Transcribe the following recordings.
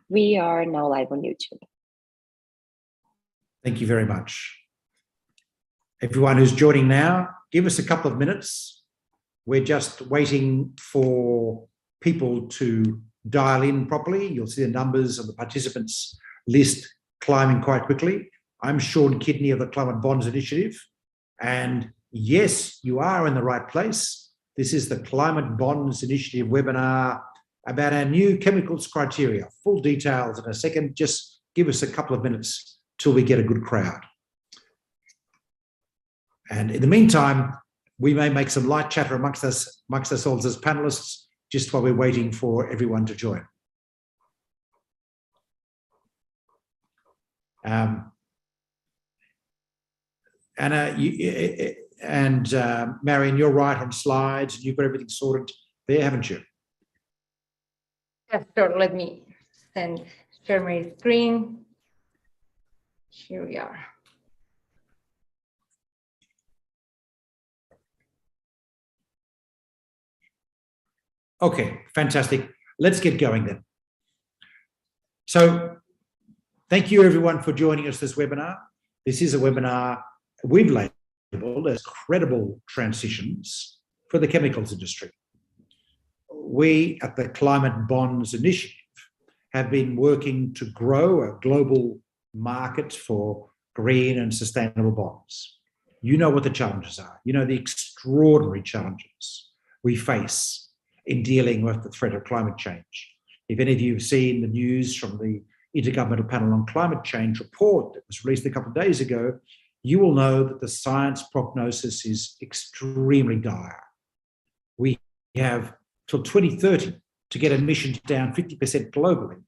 We are now live on YouTube. Thank you very much. Everyone who's joining now, give us a couple of minutes. We're just waiting for people to dial in properly. You'll see the numbers of the participants list climbing quite quickly. I'm Sean Kidney of the Climate Bonds Initiative. And yes, you are in the right place. This is the Climate Bonds Initiative webinar about our new chemicals criteria. Full details in a second. Just give us a couple of minutes till we get a good crowd. And in the meantime, we may make some light chatter amongst ourselves as panelists, just while we're waiting for everyone to join. Anna and Marion, you're right on slides. You've got everything sorted there, haven't you? Yeah, sure. Let me share my screen. Here we are. Okay, fantastic. Let's get going then. So thank you everyone for joining us this webinar. This is a webinar we've labelled as credible transitions for the chemicals industry. We at the Climate Bonds Initiative have been working to grow a global market for green and sustainable bonds. You know what the challenges are. You know the extraordinary challenges we face in dealing with the threat of climate change. If any of you have seen the news from the Intergovernmental Panel on Climate Change report that was released a couple of days ago, you will know that the science prognosis is extremely dire. We have till 2030 to get emissions down 50% globally,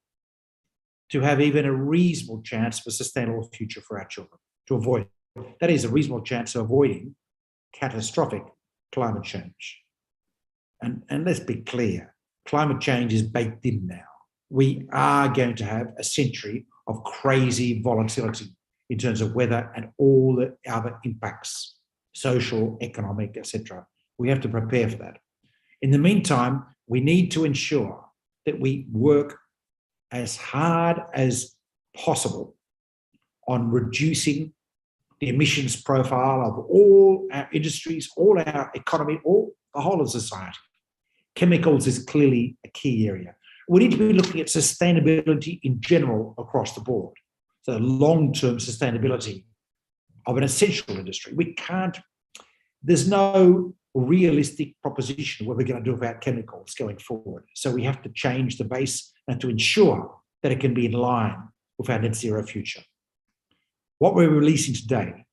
to have even a reasonable chance of a sustainable future for our children, to avoid, that is a reasonable chance of avoiding catastrophic climate change. And let's be clear, climate change is baked in now. We are going to have a century of crazy volatility in terms of weather and all the other impacts, social, economic, etc. We have to prepare for that. In the meantime, we need to ensure that we work as hard as possible on reducing the emissions profile of all our industries, all our economy, the whole of society. Chemicals is clearly a key area. We need to be looking at sustainability in general across the board. So long-term sustainability of an essential industry. There's no realistic proposition what we're going to do about chemicals going forward. So we have to change the base and to ensure that it can be in line with our net zero future. What we're releasing today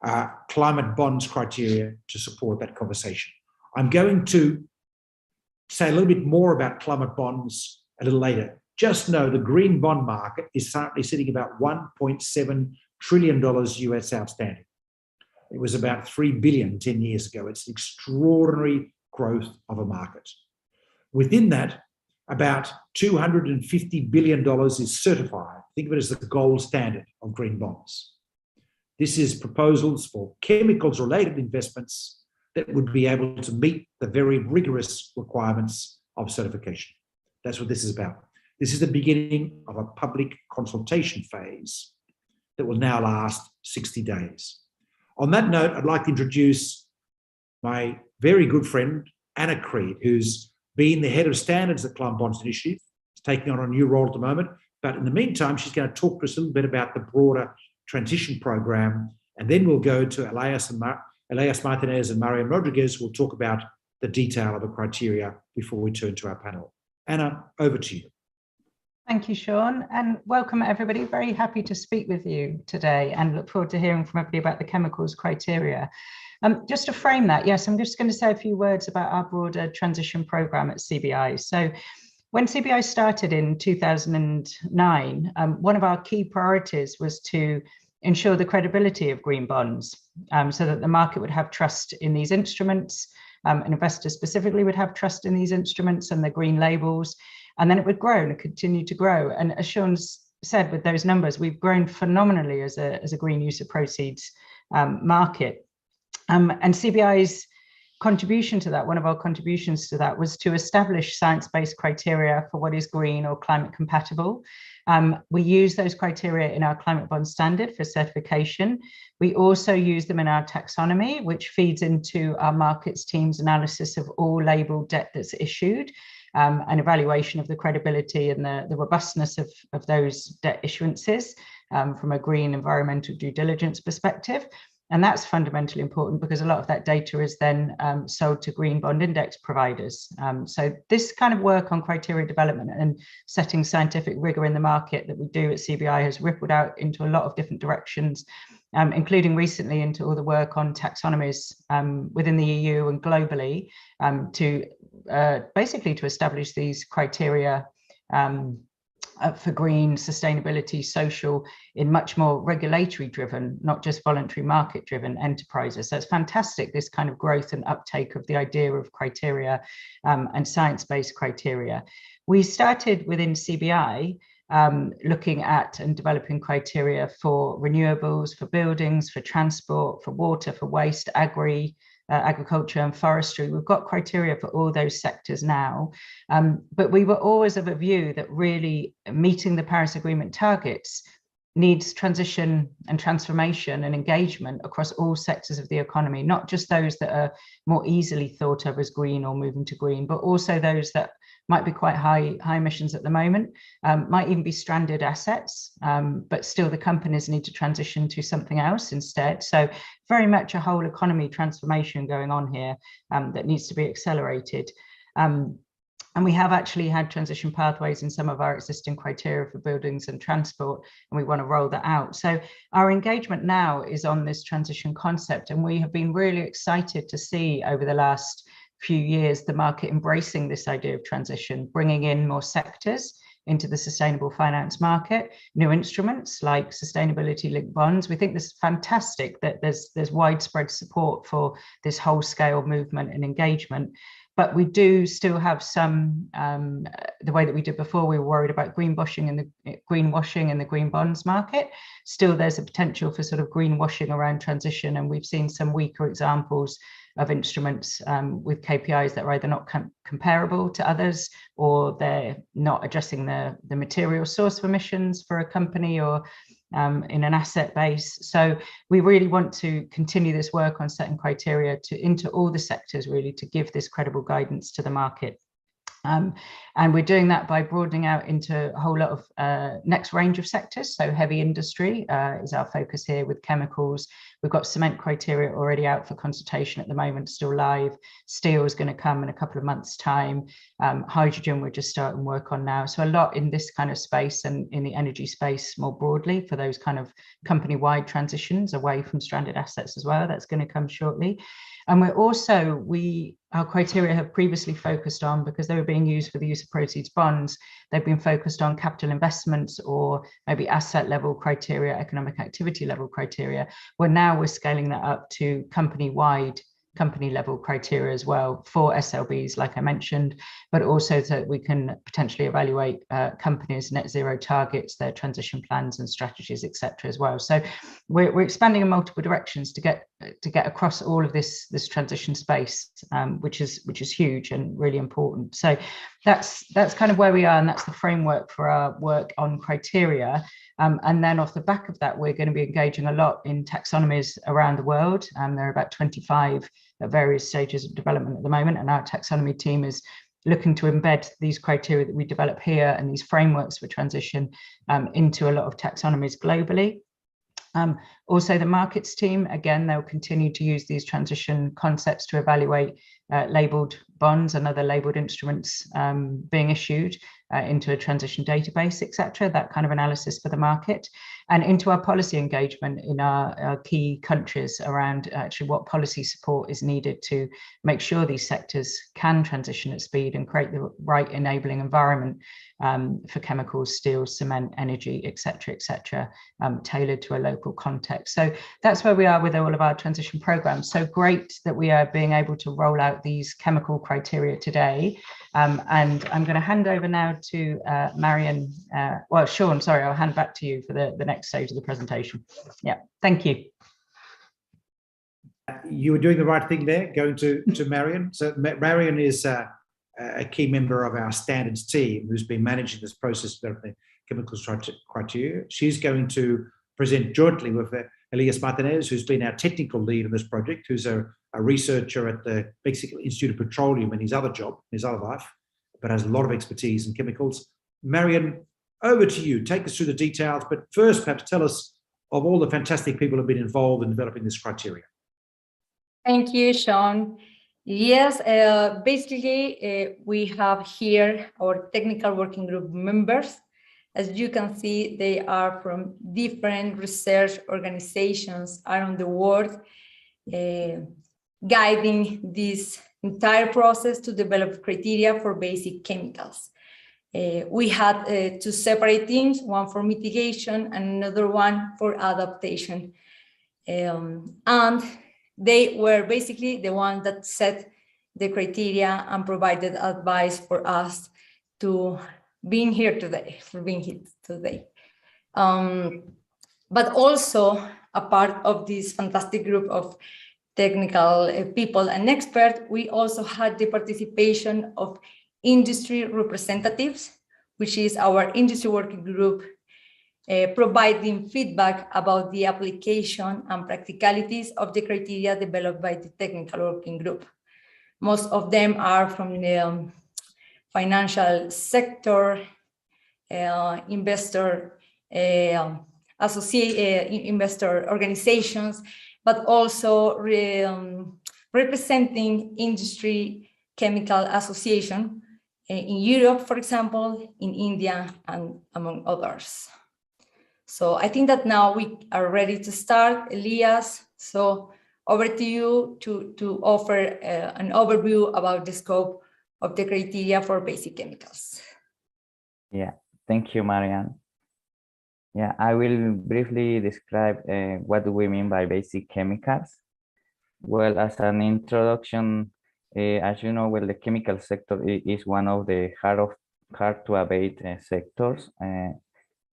are climate bonds criteria to support that conversation. I'm going to say a little bit more about climate bonds a little later. Just know the green bond market is currently sitting about $1.7 trillion US outstanding. It was about 3 billion 10 years ago. It's an extraordinary growth of a market. Within that, about $250 billion is certified. Think of it as the gold standard of green bonds. This is proposals for chemicals-related investments that would be able to meet the very rigorous requirements of certification. That's what this is about. This is the beginning of a public consultation phase that will now last 60 days. On that note, I'd like to introduce my very good friend, Anna Creed, who's been the head of standards at Climate Bonds Initiative. She's taking on a new role at the moment. But in the meantime, she's going to talk to us a little bit about the broader transition program. And then we'll go to Elias Martinez and Mariam Rodriguez, who will talk about the detail of the criteria before we turn to our panel. Anna, over to you. Thank you, Sean, and welcome everybody. Very happy to speak with you today and look forward to hearing from everybody about the chemicals criteria. Just to frame that, yes, I'm just going to say a few words about our broader transition program at CBI. So when CBI started in 2009, one of our key priorities was to ensure the credibility of green bonds so that the market would have trust in these instruments, and investors specifically would have trust in these instruments and the green labels. And then it would grow and continue to grow. And as Sean's said, with those numbers, we've grown phenomenally as a green use of proceeds market. And CBI's contribution to that, one of our contributions to that was to establish science-based criteria for what is green or climate compatible. We use those criteria in our climate bond standard for certification. We also use them in our taxonomy, which feeds into our markets team's analysis of all labeled debt that's issued, an evaluation of the credibility and the robustness of those debt issuances from a green environmental due diligence perspective. And that's fundamentally important because a lot of that data is then sold to green bond index providers. So this kind of work on criteria development and setting scientific rigor in the market that we do at CBI has rippled out into a lot of different directions, including recently into all the work on taxonomies within the EU and globally to basically to establish these criteria for green, sustainability, social, in much more regulatory driven, not just voluntary market driven enterprises. So it's fantastic, this kind of growth and uptake of the idea of criteria and science-based criteria. We started within CBI looking at and developing criteria for renewables, for buildings, for transport, for water, for waste, agriculture and forestry. We've got criteria for all those sectors now, but we were always of a view that really meeting the Paris Agreement targets needs transition and transformation and engagement across all sectors of the economy, not just those that are more easily thought of as green or moving to green, but also those that might be quite high emissions at the moment, might even be stranded assets, but still the companies need to transition to something else instead. So very much a whole economy transformation going on here that needs to be accelerated. And we have actually had transition pathways in some of our existing criteria for buildings and transport, and we want to roll that out. So our engagement now is on this transition concept, and we have been really excited to see over the last few years the market embracing this idea of transition, bringing in more sectors into the sustainable finance market, new instruments like sustainability linked bonds. We think this is fantastic that there's widespread support for this whole scale movement and engagement. But we do still have some, the way that we did before, we were worried about greenwashing in the green bonds market. Still, there's a potential for sort of greenwashing around transition, and we've seen some weaker examples of instruments with KPIs that are either not comparable to others, or they're not addressing the material source of emissions for a company or in an asset base. So we really want to continue this work on setting criteria into all the sectors, really, to give this credible guidance to the market. And we're doing that by broadening out into a whole lot of next range of sectors. So heavy industry is our focus here with chemicals. We've got cement criteria already out for consultation at the moment, still live. Steel is going to come in a couple of months' time. Hydrogen we're just starting work on now. So a lot in this kind of space and in the energy space more broadly for those kind of company-wide transitions away from stranded assets as well. That's going to come shortly. And we're also, our criteria have previously focused on, because they were being used for the use of proceeds bonds, they've been focused on capital investments or maybe asset level criteria, economic activity level criteria. We're scaling that up to company-wide, company level criteria as well for SLBs, like I mentioned, but also so that we can potentially evaluate companies' net zero targets, their transition plans and strategies, etc. as well. So we're expanding in multiple directions to get across all of this transition space, which is huge and really important. So that's kind of where we are, and that's the framework for our work on criteria. And then off the back of that, we're going to be engaging a lot in taxonomies around the world. There are about 25 at various stages of development at the moment, and our taxonomy team is looking to embed these criteria that we develop here and these frameworks for transition into a lot of taxonomies globally. Also the markets team, again, they'll continue to use these transition concepts to evaluate labeled bonds and other labeled instruments being issued into a transition database, etc. That kind of analysis for the market, and into our policy engagement in our key countries around actually what policy support is needed to make sure these sectors can transition at speed and create the right enabling environment for chemicals, steel, cement, energy, etc., tailored to a local context. So that's where we are with all of our transition programs. So great that we are being able to roll out these chemical criteria today. And I'm going to hand over now to Marion. Well, Sean, sorry, I'll hand back to you for the next stage of the presentation. Yeah, thank you. you were doing the right thing there, going to Marion. So Marion is a key member of our standards team who's been managing this process of developing chemicals criteria. She's going to present jointly with Elias Martinez, who's been our technical lead in this project, who's a researcher at the Mexican Institute of Petroleum in his other job, in his other life, but has a lot of expertise in chemicals. Marion, over to you. Take us through the details, but first perhaps tell us of all the fantastic people who have been involved in developing this criteria. Thank you, Sean. Yes, basically, we have here our technical working group members. As you can see, they are from different research organizations around the world, guiding this entire process to develop criteria for basic chemicals. We had two separate teams, one for mitigation and another one for adaptation. And they were basically the ones that set the criteria and provided advice for us to being here today, But also a part of this fantastic group of technical people and experts, we also had the participation of industry representatives, which is our industry working group, providing feedback about the application and practicalities of the criteria developed by the technical working group. Most of them are from the financial sector, investor organizations, but also representing industry chemical association in Europe, for example, in India, and among others. So I think that now we are ready to start. Elias, so over to you to offer an overview about the scope of the criteria for basic chemicals. Yeah, thank you, Marianne. Yeah, I will briefly describe what do we mean by basic chemicals. Well, as an introduction, as you know, well, the chemical sector is one of the hard to abate sectors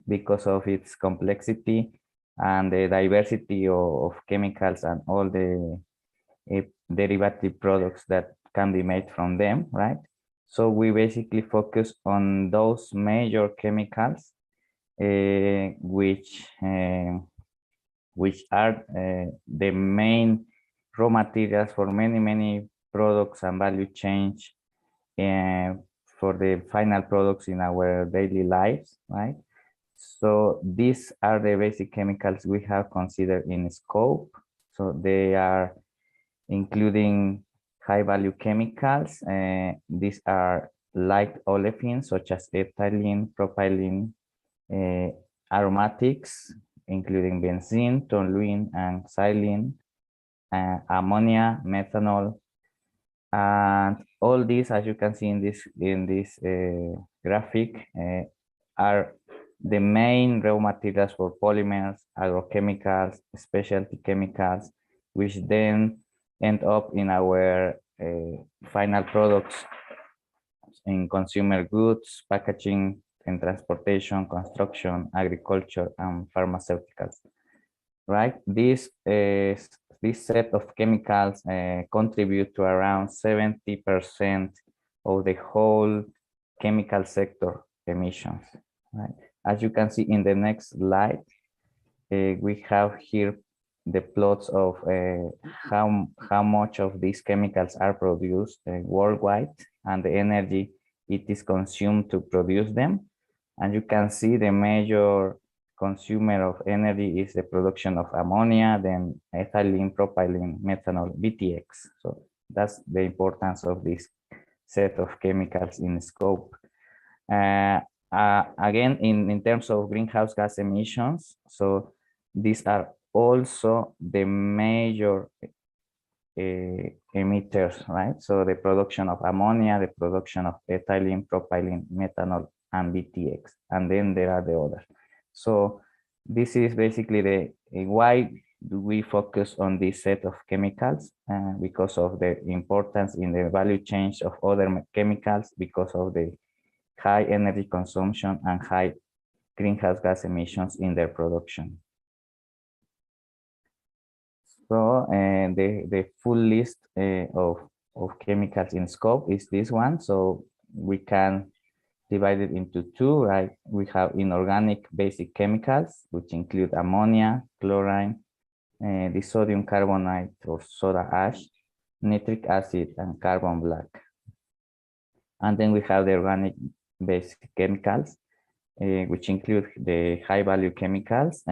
because of its complexity and the diversity of chemicals and all the derivative products that can be made from them, right? So we basically focus on those major chemicals which are the main raw materials for many products and value chains for the final products in our daily lives, right? So these are the basic chemicals we have considered in scope. So they are including high value chemicals. These are light olefins such as ethylene, propylene, aromatics, including benzene, toluene, and xylene, ammonia, methanol, and all these, as you can see in this graphic, are the main raw materials for polymers, agrochemicals, specialty chemicals, which then end up in our final products in consumer goods, packaging, and transportation, construction, agriculture, and pharmaceuticals. Right? This set of chemicals contribute to around 70% of the whole chemical sector emissions. Right? As you can see in the next slide, we have here the plots of how much of these chemicals are produced worldwide and the energy it is consumed to produce them. And you can see the major consumer of energy is the production of ammonia, then ethylene, propylene, methanol, BTX. So that's the importance of this set of chemicals in scope. Again, in terms of greenhouse gas emissions, so these are also the major emitters, right? So the production of ammonia, the production of ethylene, propylene, methanol, and BTX, and then there are the others. So this is basically the why do we focus on this set of chemicals? Because of the importance in the value chain of other chemicals, because of the high energy consumption and high greenhouse gas emissions in their production. So the full list of chemicals in scope is this one. So we can divide it into two, right? We have inorganic basic chemicals, which include ammonia, chlorine, the sodium carbonate or soda ash, nitric acid, and carbon black. And then we have the organic basic chemicals, which include the high value chemicals,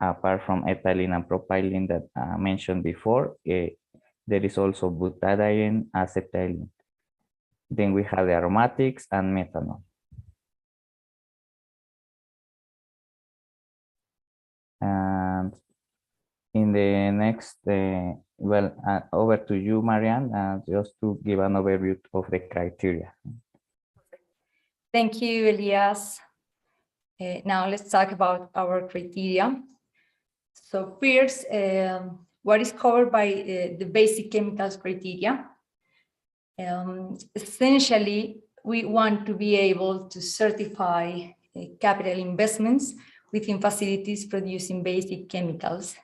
apart from ethylene and propylene that I mentioned before. There is also butadiene, acetylene. Then we have the aromatics and methanol. And in the next, over to you, Marianne, just to give an overview of the criteria. Thank you, Elias. Now let's talk about our criteria. So first, what is covered by the basic chemicals criteria? Essentially, we want to be able to certify capital investments within facilities producing basic chemicals.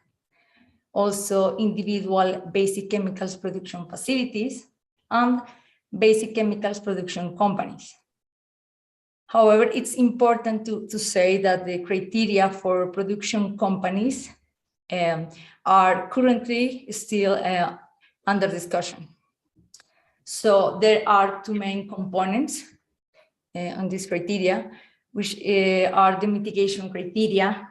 Also, individual basic chemicals production facilities and basic chemicals production companies. However, it's important to say that the criteria for production companies are currently still under discussion. So there are two main components on this criteria, which are the mitigation criteria,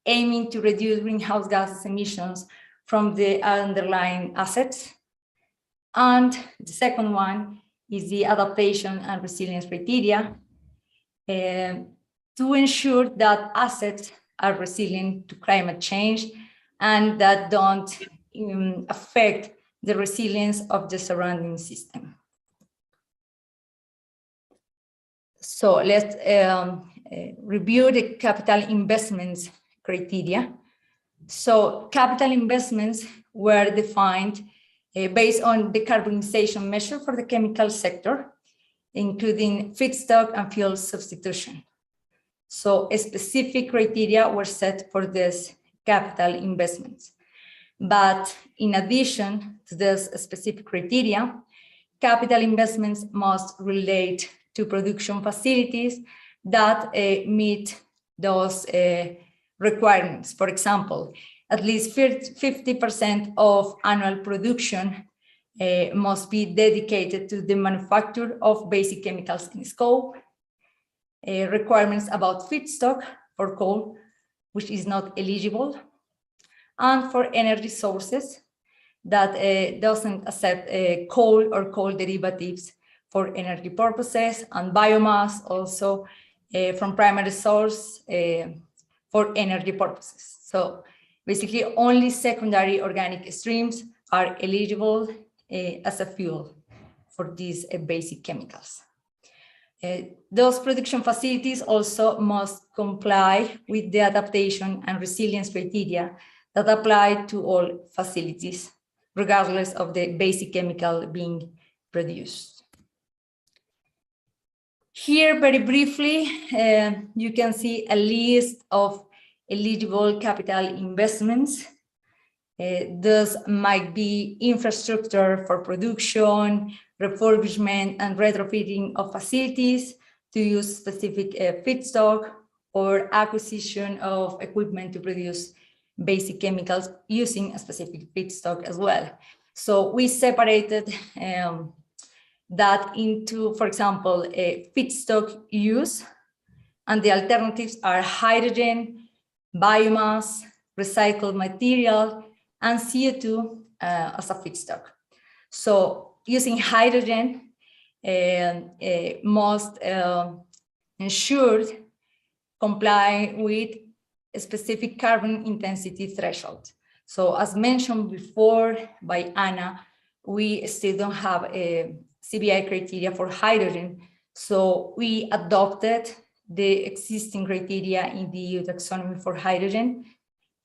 aiming to reduce greenhouse gas emissions from the underlying assets. And the second one is the adaptation and resilience criteria, to ensure that assets are resilient to climate change and that don't affect the resilience of the surrounding system. So let's review the capital investments criteria. So capital investments were defined based on decarbonization measure for the chemical sector, including feedstock and fuel substitution. So specific criteria were set for this capital investments. But in addition to this specific criteria, capital investments must relate to production facilities that meet those requirements. For example, at least 50% of annual production must be dedicated to the manufacture of basic chemicals in scope, requirements about feedstock for coal, which is not eligible, and for energy sources that doesn't accept coal or coal derivatives for energy purposes, and biomass also from primary source for energy purposes. So basically only secondary organic streams are eligible as a fuel for these basic chemicals. Those production facilities also must comply with the adaptation and resilience criteria that apply to all facilities, regardless of the basic chemical being produced. Here, very briefly, you can see a list of eligible capital investments. Those might be infrastructure for production, refurbishment and retrofitting of facilities to use specific feedstock, or acquisition of equipment to produce basic chemicals using a specific feedstock as well. So we separated that into, for example, a feedstock use, and the alternatives are hydrogen, biomass, recycled material, and CO2 as a feedstock. So using hydrogen must ensure comply with a specific carbon intensity threshold. So as mentioned before by Anna, we still don't have a CBI criteria for hydrogen. So we adopted the existing criteria in the EU taxonomy for hydrogen.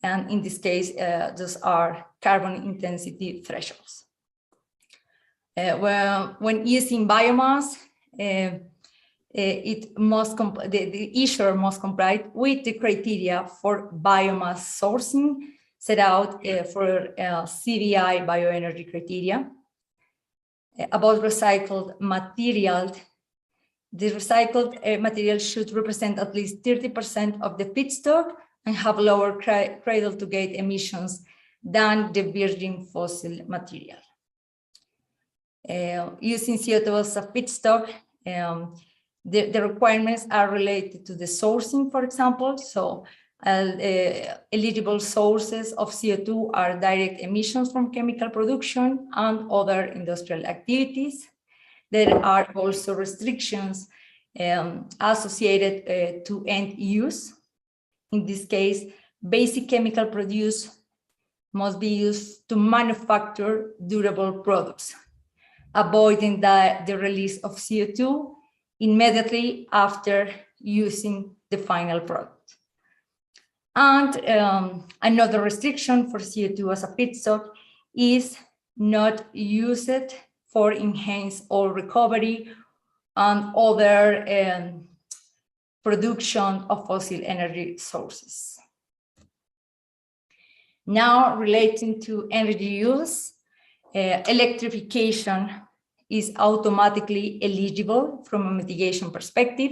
And in this case, those are carbon intensity thresholds. Well, when using biomass, the issuer must comply with the criteria for biomass sourcing, set out for CBI bioenergy criteria. About recycled material, the recycled material should represent at least 30% of the feedstock and have lower cradle-to-gate emissions than the virgin fossil material. Using CO2 as a feedstock, the requirements are related to the sourcing, for example. So eligible sources of CO2 are direct emissions from chemical production and other industrial activities. There are also restrictions associated to end use. In this case, basic chemical produce must be used to manufacture durable products, avoiding the release of CO2 immediately after using the final product. And another restriction for CO2 as a feedstock is not use it for enhanced oil recovery and other production of fossil energy sources. Now, relating to energy use, electrification is automatically eligible from a mitigation perspective.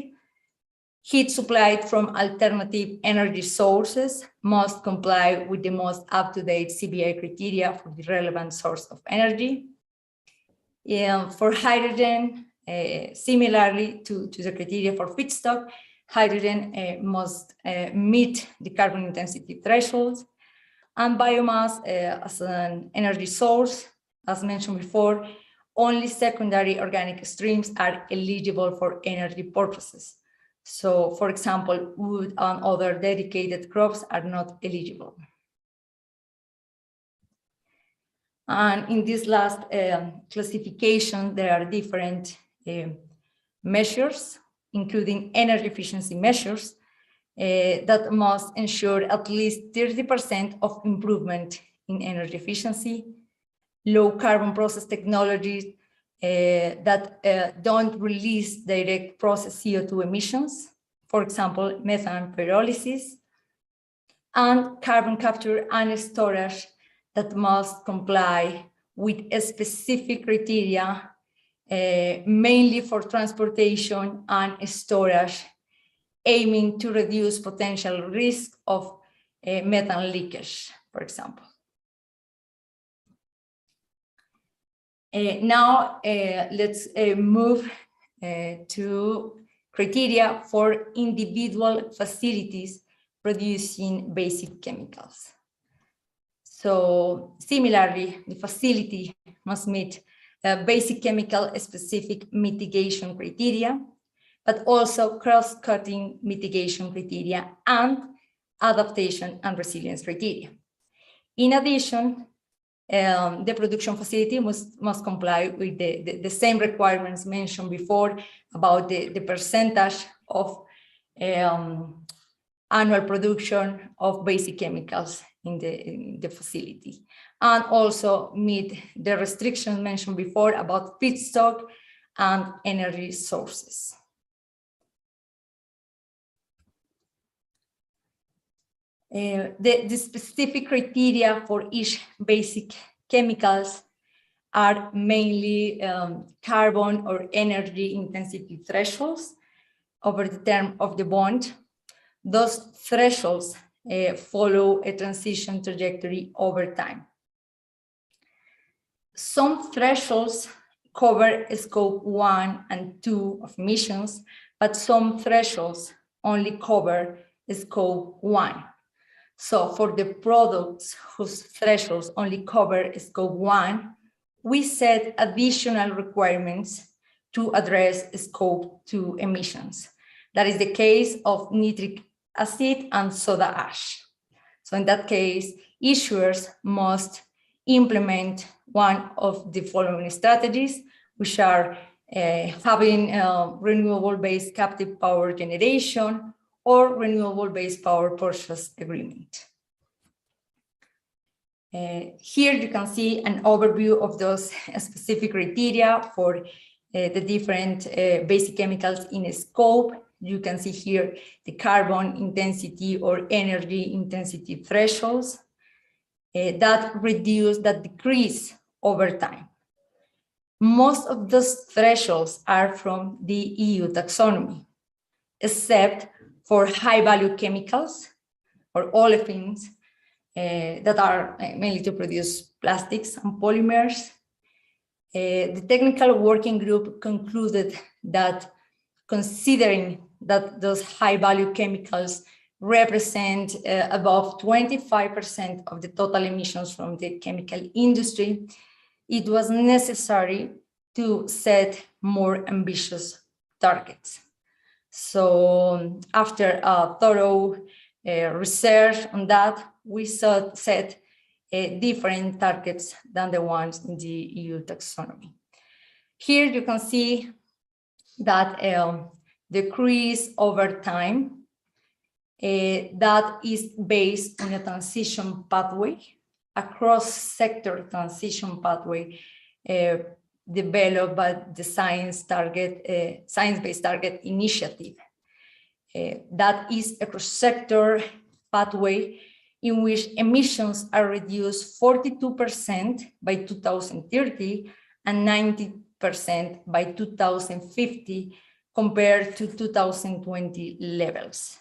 Heat supplied from alternative energy sources must comply with the most up-to-date CBI criteria for the relevant source of energy. For hydrogen, similarly to the criteria for feedstock, hydrogen must meet the carbon intensity thresholds. And biomass as an energy source, as mentioned before, only secondary organic streams are eligible for energy purposes. So, for example, wood and other dedicated crops are not eligible. And in this last classification, there are different measures, including energy efficiency measures, that must ensure at least 30% of improvement in energy efficiency, low carbon process technologies that don't release direct process CO2 emissions, for example, methane pyrolysis, and carbon capture and storage that must comply with a specific criteria, mainly for transportation and storage, aiming to reduce potential risk of methane leakage, for example. Now, let's move to criteria for individual facilities producing basic chemicals. So similarly, the facility must meet basic chemical specific mitigation criteria, but also cross-cutting mitigation criteria and adaptation and resilience criteria. In addition, the production facility must comply with the same requirements mentioned before about the percentage of annual production of basic chemicals in the facility, and also meet the restrictions mentioned before about feedstock and energy sources. The specific criteria for each basic chemicals are mainly carbon or energy intensity thresholds over the term of the bond. Those thresholds follow a transition trajectory over time. Some thresholds cover scope 1 and 2 of emissions, but some thresholds only cover scope 1. So for the products whose thresholds only cover scope 1, we set additional requirements to address scope 2 emissions. That is the case of nitric acid and soda ash. So in that case, issuers must implement one of the following strategies, which are having renewable-based captive power generation or renewable-based power purchase agreement. Here you can see an overview of those specific criteria for the different basic chemicals in scope. You can see here the carbon intensity or energy intensity thresholds. that decrease over time. Most of those thresholds are from the EU taxonomy, except for high-value chemicals or olefins that are mainly to produce plastics and polymers. The technical working group concluded that considering that those high-value chemicals represent above 25% of the total emissions from the chemical industry, it was necessary to set more ambitious targets. So after a thorough research on that, we set different targets than the ones in the EU taxonomy. Here you can see that decrease over time that is based on a transition pathway, a cross-sector transition pathway developed by the Science-Based Target Initiative. That is a cross-sector pathway in which emissions are reduced 42% by 2030 and 90% by 2050 compared to 2020 levels.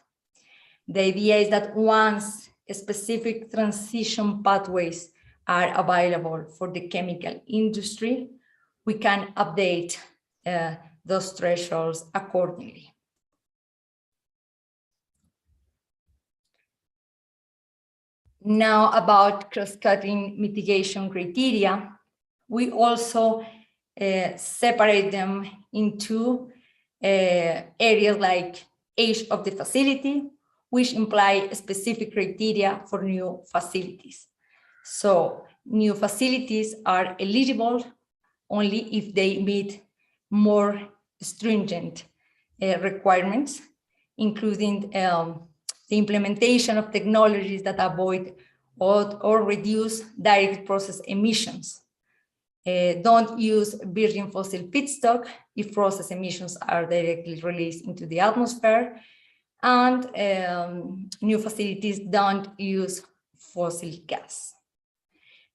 The idea is that once specific transition pathways are available for the chemical industry, we can update those thresholds accordingly. Now about cross-cutting mitigation criteria, we also separate them into areas like age of the facility, which imply specific criteria for new facilities. So new facilities are eligible only if they meet more stringent requirements, including the implementation of technologies that avoid or reduce direct process emissions. Don't use virgin fossil feedstock if process emissions are directly released into the atmosphere, and new facilities don't use fossil gas.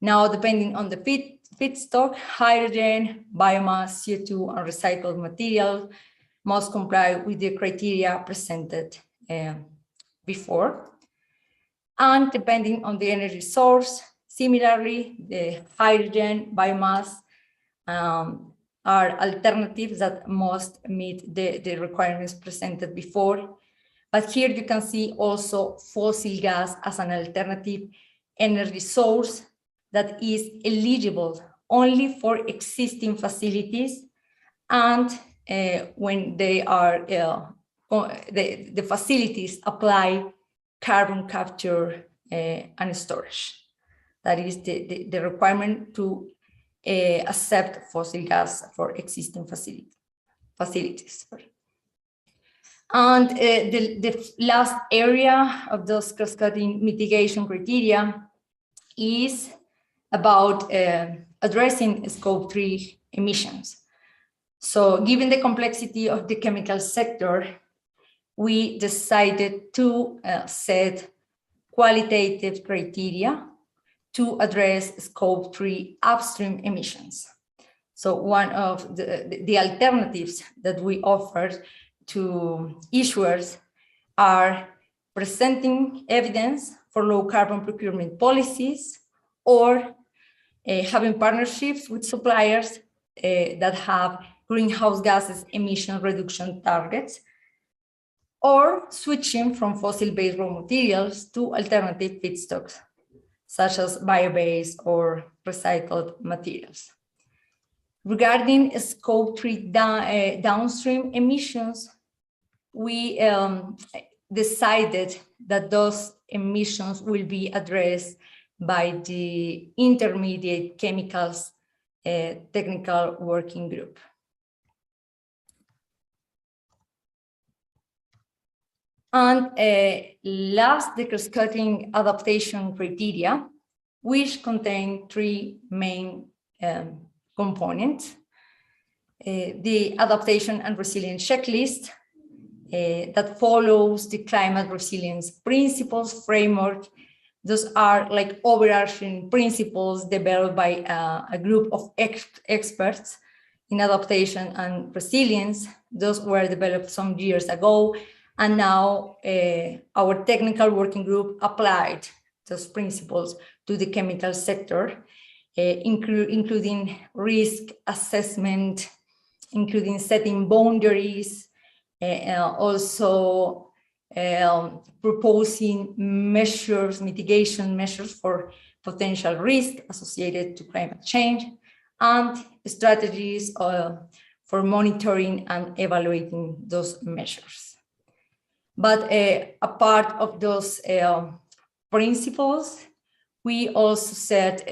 Now, depending on the feedstock, hydrogen, biomass, CO2, and recycled material must comply with the criteria presented before. And depending on the energy source, similarly, the hydrogen, biomass are alternatives that must meet the requirements presented before. But here you can see also fossil gas as an alternative energy source that is eligible only for existing facilities, and when they are the facilities apply carbon capture and storage. That is the requirement to accept fossil gas for existing facilities. And the last area of those cross-cutting mitigation criteria is about addressing Scope 3 emissions. So given the complexity of the chemical sector, we decided to set qualitative criteria to address Scope 3 upstream emissions. So one of the alternatives that we offered to issuers are presenting evidence for low carbon procurement policies, or having partnerships with suppliers that have greenhouse gases emission reduction targets, or switching from fossil-based raw materials to alternative feedstocks, such as bio-based or recycled materials. Regarding Scope 3 downstream emissions, we decided that those emissions will be addressed by the intermediate chemicals technical working group. And last, the cross-cutting adaptation criteria, which contain three main components. The adaptation and resilience checklist that follows the climate resilience principles framework Those are like overarching principles developed by a group of experts in adaptation and resilience. Those were developed some years ago, and now our technical working group applied those principles to the chemical sector, including risk assessment, including setting boundaries, also proposing measures, mitigation measures for potential risk associated to climate change, and strategies for monitoring and evaluating those measures. But a part of those principles, we also set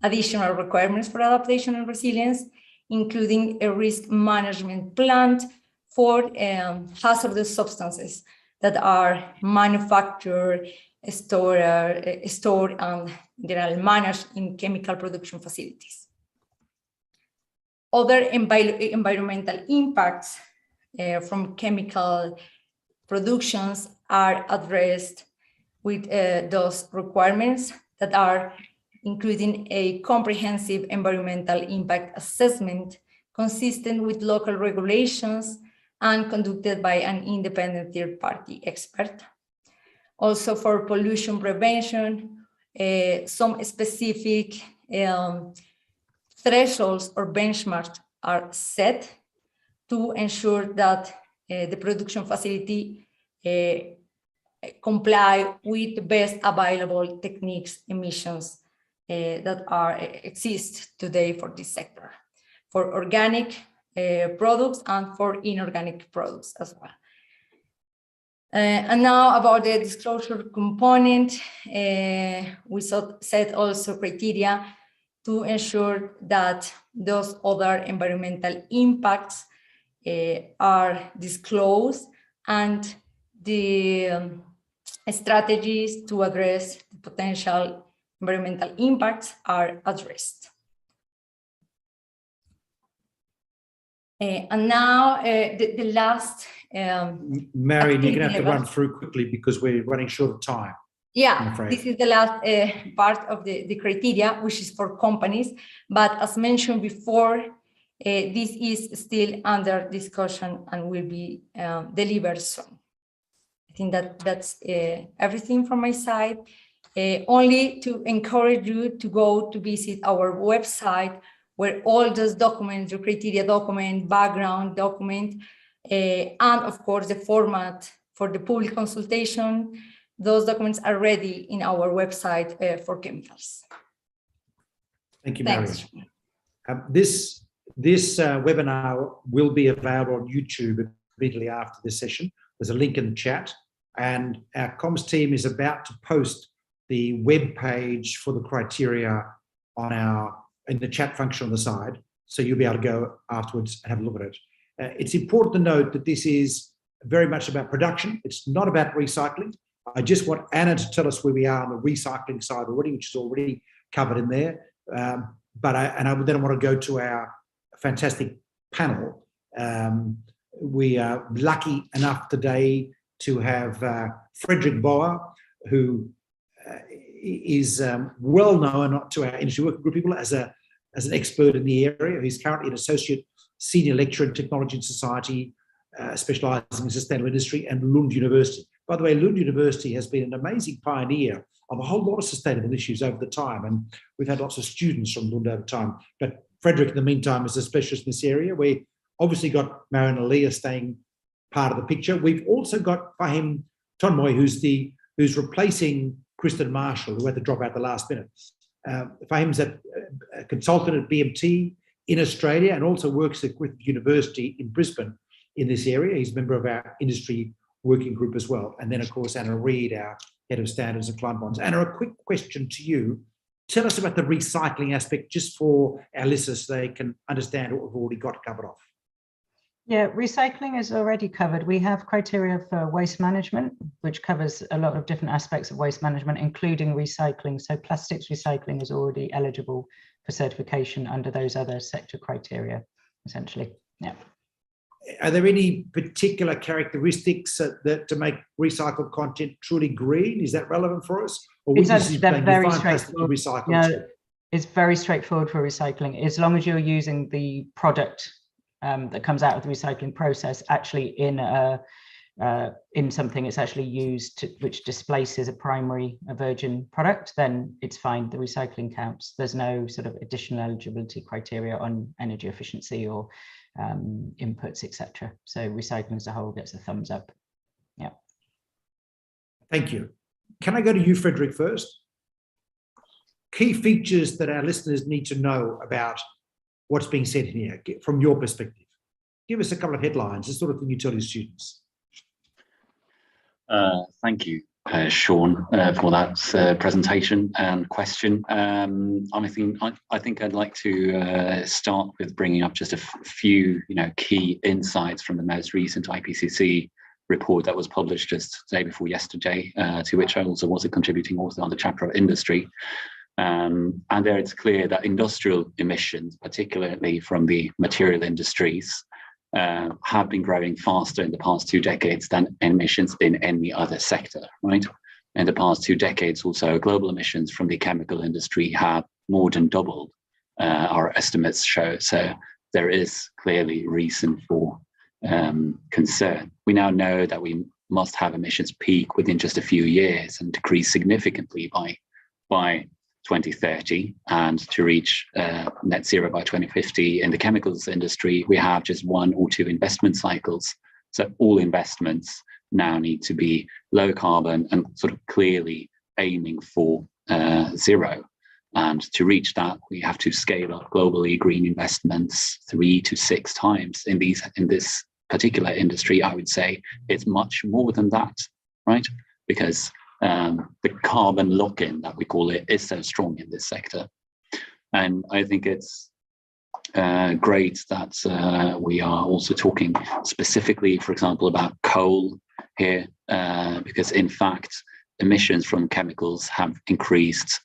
additional requirements for adaptation and resilience, including a risk management plan for hazardous substances that are manufactured, stored, and managed in chemical production facilities. Other environmental impacts from chemical productions are addressed with those requirements that are including a comprehensive environmental impact assessment consistent with local regulations and conducted by an independent third-party expert. Also for pollution prevention, some specific thresholds or benchmarks are set to ensure that the production facility comply with the best available techniques emissions that exist today for this sector, for organic products and for inorganic products as well. And now about the disclosure component, we set also criteria to ensure that those other environmental impacts are disclosed and the strategies to address the potential environmental impacts are addressed. And now the last... Marion, you're going to have to run through quickly because we're running short of time. Yeah, this is the last part of the criteria, which is for companies. But as mentioned before, this is still under discussion and will be delivered soon. I think that's everything from my side. Only to encourage you to go to visit our website, where all those documents, the criteria document, background document, and of course the format for the public consultation, those documents are ready in our website for chemicals. Thank you, Marion. This webinar will be available on YouTube immediately after this session. There's a link in the chat, and our comms team is about to post the web page for the criteria on in the chat function on the side, so you'll be able to go afterwards and have a look at it. It's important to note that this is very much about production. It's not about recycling. I just want Anna to tell us where we are on the recycling side already, which is already covered in there. Then I want to go to our fantastic panel. We are lucky enough today to have Frederick Boer, who is well known to our industry working group people as an expert in the area. He's currently an associate senior lecturer in technology and society, specialising in sustainable industry, and Lund University. By the way, Lund University has been an amazing pioneer of a whole lot of sustainable issues over the time, and we've had lots of students from Lund over time. But Frederick, in the meantime, is a specialist in this area. We obviously got Marion Alea staying part of the picture. We've also got Fahim Tonmoy, who's replacing Kristen Marshall, who had to drop out the last minute. Fahim's a consultant at BMT in Australia and also works at Griffith University in Brisbane in this area. He's a member of our industry working group as well. And then, of course, Anna Reid, our head of standards and climate bonds. Anna, a quick question to you. Tell us about the recycling aspect, just for our listeners so they can understand what we've already got covered off. Yeah, recycling is already covered. We have criteria for waste management, which covers a lot of different aspects of waste management, including recycling. So plastics recycling is already eligible for certification under those other sector criteria, essentially. Yeah. Are there any particular characteristics that to make recycled content truly green? Is that relevant for us? Or we It's just they're saying very define plastic to straightforward. recycle? Yeah, it's very straightforward for recycling. As long as you're using the product that comes out of the recycling process actually in something it's actually used to, which displaces a virgin product, then it's fine. The recycling counts. There's no sort of additional eligibility criteria on energy efficiency or inputs, etc. So recycling as a whole gets a thumbs up. Yeah. Thank you. Can I go to you, Frederick, first? Key features that our listeners need to know about what's being said here from your perspective. Give us a couple of headlines, the sort of thing you tell your students. Thank you, Sean, for that presentation and question. I think I'd like to start with bringing up just a few, key insights from the most recent IPCC report that was published just the day before yesterday, to which I also was a contributing author on the chapter of industry. And there it's clear that industrial emissions, particularly from the material industries, have been growing faster in the past 2 decades than emissions in any other sector, right? In the past 2 decades also, global emissions from the chemical industry have more than doubled, our estimates show. So there is clearly reason for concern. We now know that we must have emissions peak within just a few years and decrease significantly by 2030, and to reach net zero by 2050. In the chemicals industry, we have just 1 or 2 investment cycles. So all investments now need to be low carbon and sort of clearly aiming for zero. And to reach that, we have to scale up globally green investments 3 to 6 times. In this particular industry, I would say it's much more than that, right? Because the carbon lock-in, that we call it, is so strong in this sector. And I think it's great that we are also talking specifically, for example, about coal here, because in fact, emissions from chemicals have increased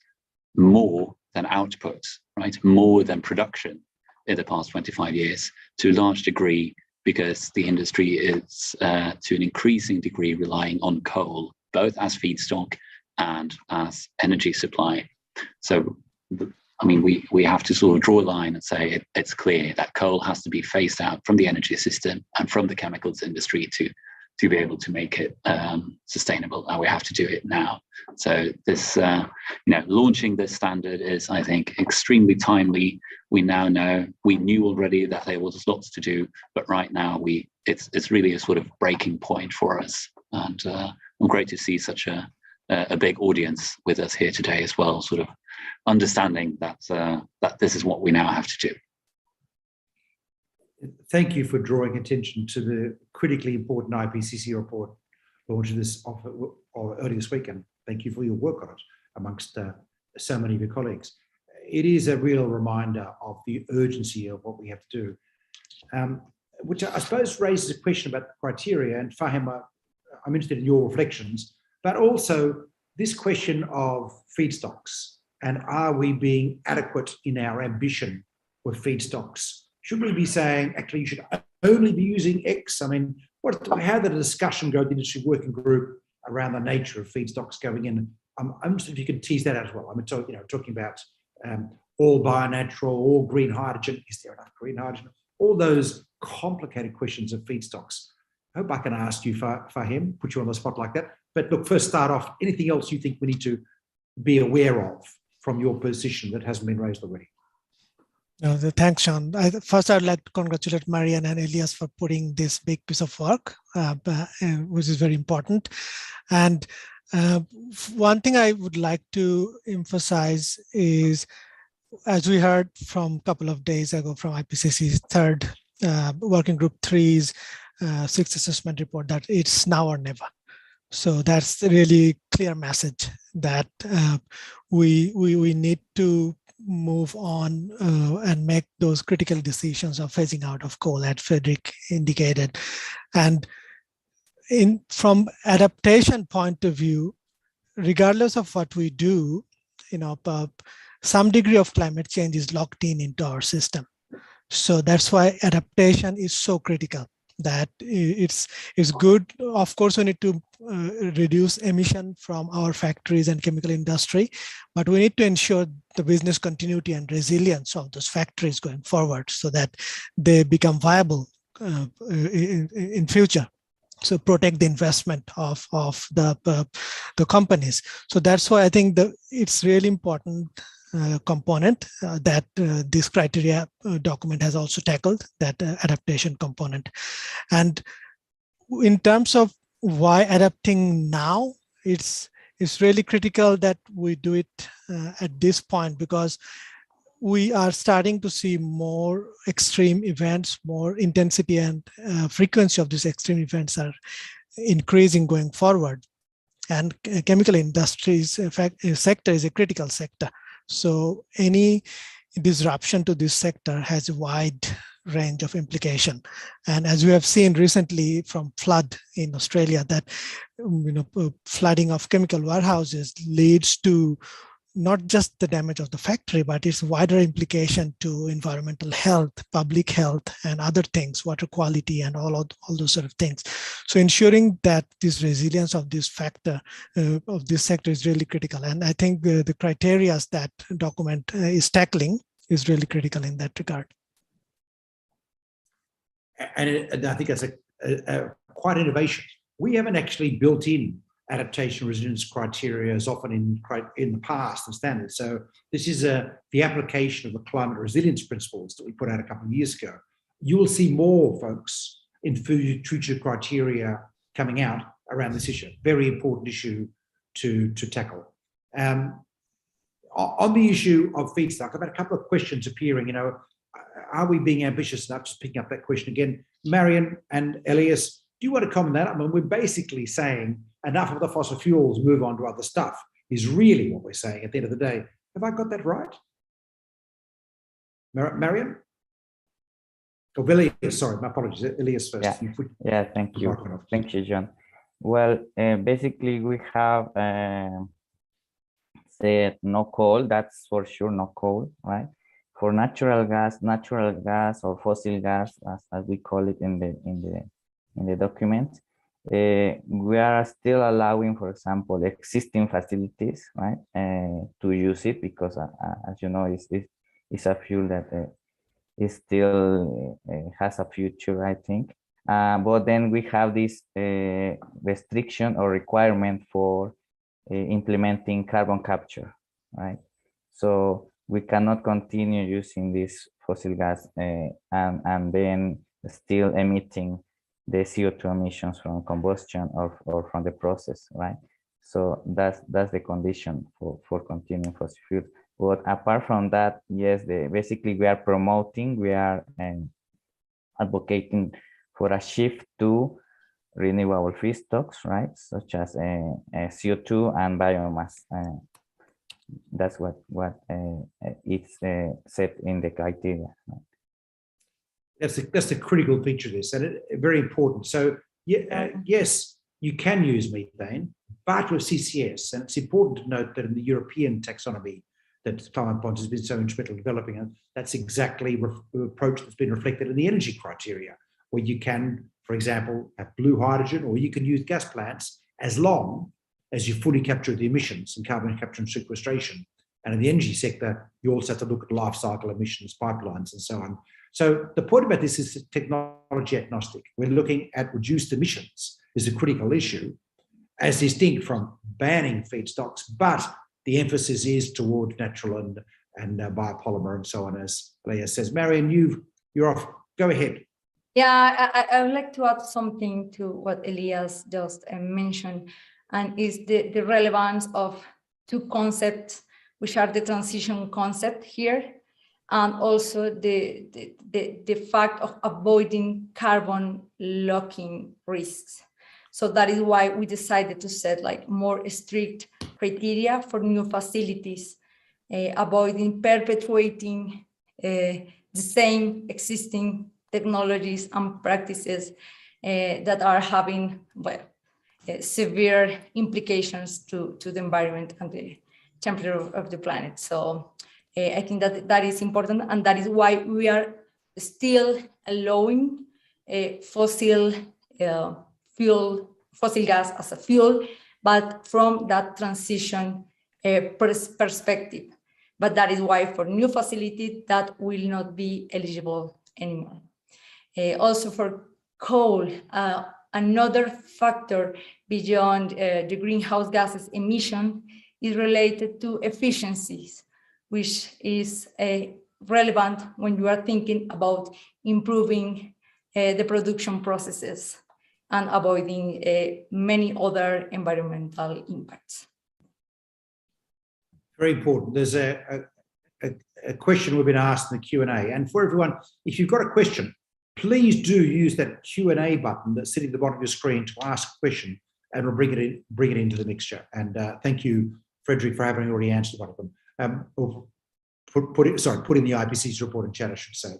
more than output, right? More than production in the past 25 years, to a large degree, because the industry is to an increasing degree relying on coal, both as feedstock and as energy supply. So, I mean, we have to sort of draw a line and say it's clear that coal has to be phased out from the energy system and from the chemicals industry to be able to make it sustainable, and we have to do it now. So this, launching this standard is, I think, extremely timely. We now know, we knew already that there was lots to do, but right now it's really a sort of breaking point for us. And I'm great to see such a big audience with us here today as well, sort of understanding that this is what we now have to do. Thank you for drawing attention to the critically important IPCC report launched early this week, and thank you for your work on it amongst so many of your colleagues. It is a real reminder of the urgency of what we have to do, which I suppose raises a question about the criteria. And Fahim, I'm interested in your reflections, but also this question of feedstocks, and are we being adequate in our ambition with feedstocks? Should we be saying, actually, you should only be using X? I mean, how did the discussion go at the industry working group around the nature of feedstocks going in? I'm interested if you could tease that out as well. I mean, talking about all bionatural, all green hydrogen. Is there enough green hydrogen? All those complicated questions of feedstocks. I hope I can ask you, Fahim, put you on the spot like that. But look, first start off, anything else you think we need to be aware of from your position that hasn't been raised already? No, thanks, Sean. First, I'd like to congratulate Marian and Elias for putting this big piece of work, which is very important. And one thing I would like to emphasize is, as we heard from a couple of days ago from IPCC's third working group 3's sixth assessment report, that it's now or never. So that's a really clear message that we need to move on and make those critical decisions of phasing out of coal, as Frederick indicated. And from adaptation point of view, regardless of what we do, some degree of climate change is locked into our system. So that's why adaptation is so critical, that it's good. Of course, we need to reduce emission from our factories and chemical industry, but we need to ensure the business continuity and resilience of those factories going forward so that they become viable in future. So protect the investment of the companies. So that's why I think it's really important component that this criteria document has also tackled, that adaptation component. And in terms of why adapting now, it's really critical that we do it at this point, because we are starting to see more extreme events, more intensity and frequency of these extreme events are increasing going forward. And chemical industries sector is a critical sector. So any disruption to this sector has a wide range of implication. And as we have seen recently from flood in Australia, that flooding of chemical warehouses leads to not just the damage of the factory, but its wider implication to environmental health, public health, and other things, water quality, and all those sort of things. So ensuring that this resilience of this factor, of this sector is really critical. And I think the criteria that document is tackling is really critical in that regard. And I think that's a quite innovation. We haven't actually built in adaptation resilience criteria as often in the past and standards. So this is the application of the climate resilience principles that we put out a couple of years ago. You will see more, folks, in future criteria coming out around this issue. Very important issue to tackle. On the issue of feedstock, I've had a couple of questions appearing. Are we being ambitious enough? Just picking up that question again. Marion and Elias, do you want to comment on that? I mean, we're basically saying enough of the fossil fuels, move on to other stuff, is really what we're saying at the end of the day. Have I got that right? Marion? Oh, Elias, sorry, my apologies. Elias first. Yeah, thank you. Thank you, John. Well, basically we have said no coal, that's for sure, no coal, right? For natural gas or fossil gas, as we call it in the document, we are still allowing, for example, existing facilities, right, to use it, because as you know, it's a fuel that is still has a future, I think. But then we have this restriction or requirement for implementing carbon capture, right? So we cannot continue using this fossil gas and then still emitting the CO2 emissions from combustion or from the process, right? So that's the condition for continuing fossil fuels. But apart from that, yes, basically we are promoting, we are advocating for a shift to renewable feedstocks, right? Such as CO2 and biomass. That's what it's set in the criteria. That's the critical feature of this, and very important. So yes, you can use methane, but with CCS, and it's important to note that in the European taxonomy that Climate Bonds has been so instrumental in developing, and that's exactly the approach that's been reflected in the energy criteria, where you can, for example, have blue hydrogen, or you can use gas plants as long as you fully capture the emissions and carbon capture and sequestration. And in the energy sector, you also have to look at life cycle emissions, pipelines, and so on. So the point about this is technology agnostic. We're looking at reduced emissions is a critical issue, as distinct from banning feedstocks, but the emphasis is toward natural and biopolymer and so on, as Leah says. Marion, you're off. Go ahead. Yeah, I would like to add something to what Elias just mentioned, and is the relevance of two concepts, which are the transition concept here, and also the fact of avoiding carbon locking risks. So that is why we decided to set like more strict criteria for new facilities, avoiding perpetuating the same existing technologies and practices that are having severe implications to the environment and the temperature of the planet. So I think that is important, and that is why we are still allowing fossil gas as a fuel, but from that transition perspective. But that is why for new facilities that will not be eligible anymore. Also for coal, another factor beyond the greenhouse gases emission is related to efficiencies, which is relevant when you are thinking about improving the production processes and avoiding many other environmental impacts. Very important. There's a question we've been asked in the Q&A. And for everyone, if you've got a question, please do use that Q&A button that's sitting at the bottom of your screen to ask a question, and we'll bring it into the mixture. And thank you, Frederick, for having already answered one of them. Or put in the IPCC's report in chat, I should say.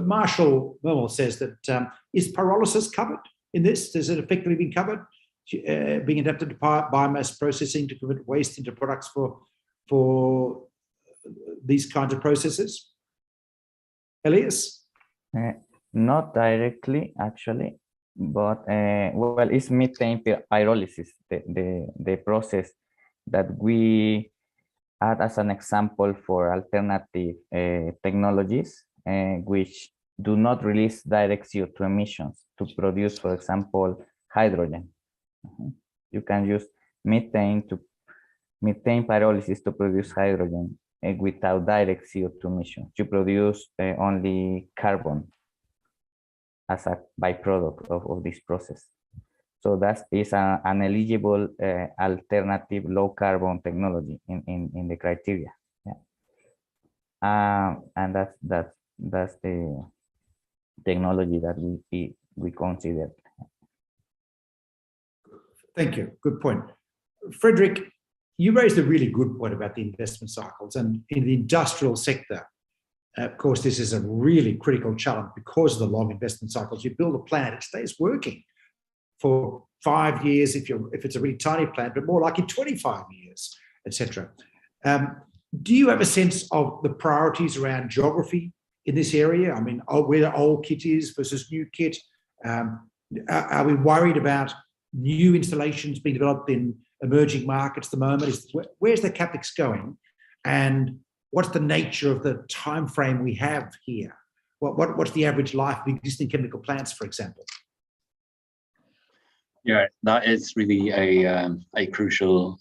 Marshall Mermel says that is pyrolysis covered in this? Has it effectively been covered? Being adapted to biomass processing to convert waste into products for these kinds of processes? Elias? Not directly, actually, but well, it's methane pyrolysis, the process that we add as an example for alternative technologies, which do not release direct CO2 emissions to produce, for example, hydrogen. You can use methane pyrolysis to produce hydrogen without direct CO2 emissions. You produce only carbon as a byproduct of this process. So that is an eligible alternative low carbon technology in the criteria. Yeah. And that's the technology that we consider. Thank you. Good point. Frederick, you raised a really good point about the investment cycles, and in the industrial sector, of course, this is a really critical challenge because of the long investment cycles. You build a plant, it stays working for 5 years if it's a really tiny plant, but more like in 25 years, etc. Do you have a sense of the priorities around geography in this area? I mean, where old kit is versus new kit? Are we worried about new installations being developed in emerging markets at the moment? Where's the CapEx going? And what's the nature of the time frame we have here? What's the average life of existing chemical plants, for example? Yeah, that is really a crucial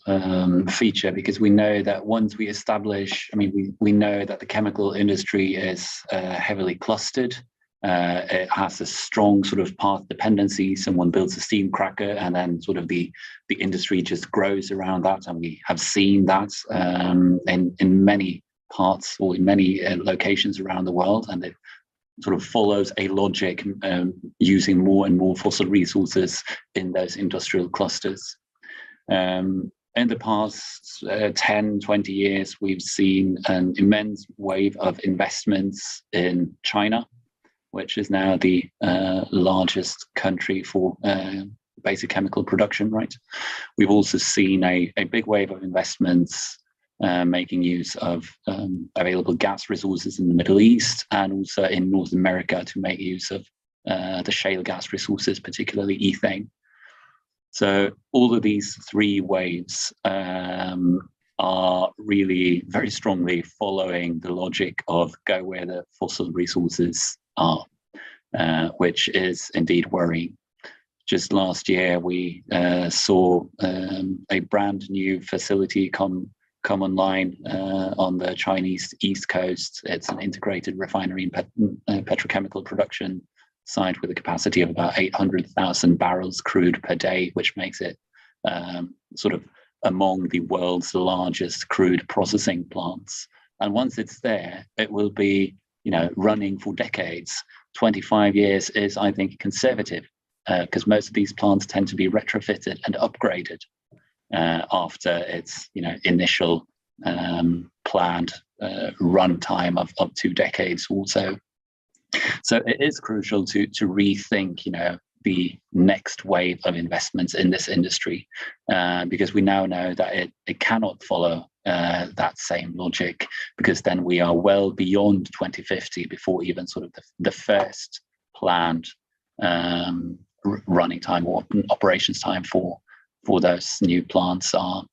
feature, because we know that once we establish, I mean, we know that the chemical industry is heavily clustered. It has a strong sort of path dependency. Someone builds a steam cracker and then sort of the industry just grows around that. And we have seen that in many parts or in many locations around the world. And it sort of follows a logic using more and more fossil resources in those industrial clusters. In the past 10, 20 years, we've seen an immense wave of investments in China, which is now the largest country for basic chemical production, right? We've also seen a big wave of investments making use of available gas resources in the Middle East and also in North America to make use of the shale gas resources, particularly ethane. So all of these three waves are really very strongly following the logic of go where the fossil resources are, which is indeed worrying. Just last year, we saw a brand new facility come online on the Chinese East Coast. It's an integrated refinery and petrochemical production site with a capacity of about 800,000 barrels crude per day, which makes it sort of among the world's largest crude processing plants. And once it's there, it will be, running for decades. 25 years is, I think, conservative, because most of these plants tend to be retrofitted and upgraded after its, initial planned run time of 2 decades or so. So it is crucial to rethink, the next wave of investments in this industry, because we now know that it cannot follow that same logic, because then we are well beyond 2050 before even sort of the first planned running time or operations time for those new plants are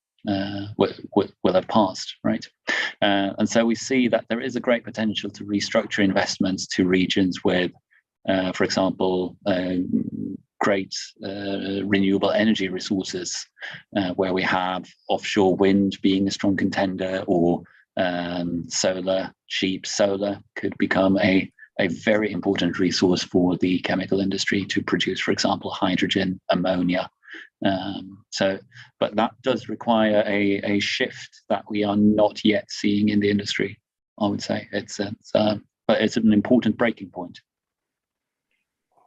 will have passed, right? And so we see that there is a great potential to restructure investments to regions with, for example, great renewable energy resources, where we have offshore wind being a strong contender, or solar, cheap solar could become a very important resource for the chemical industry to produce, for example, hydrogen, ammonia. But that does require a shift that we are not yet seeing in the industry, I would say. But it's an important breaking point.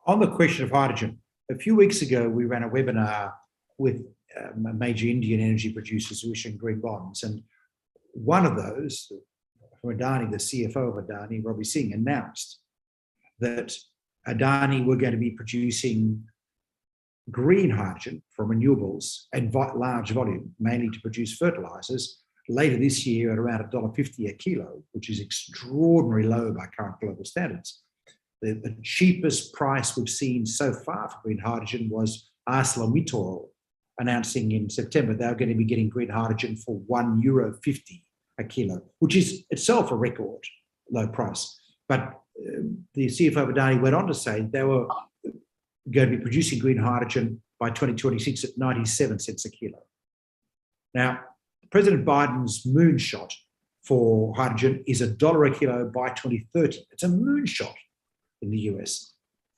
On the question of hydrogen, a few weeks ago, we ran a webinar with major Indian energy producers who issuing green bonds. And one of those, from Adani, the CFO of Adani, Robbie Singh, announced that Adani were going to be producing green hydrogen from renewables in large volume, mainly to produce fertilizers, later this year at around $1.50 a kilo, which is extraordinarily low by current global standards. The cheapest price we've seen so far for green hydrogen was ArcelorMittal announcing in September they were going to be getting green hydrogen for €1.50 a kilo, which is itself a record low price. But the CFO of Adani went on to say they were going to be producing green hydrogen by 2026 at 97 cents a kilo. Now, President Biden's moonshot for hydrogen is $1 a kilo by 2030. It's a moonshot in the US.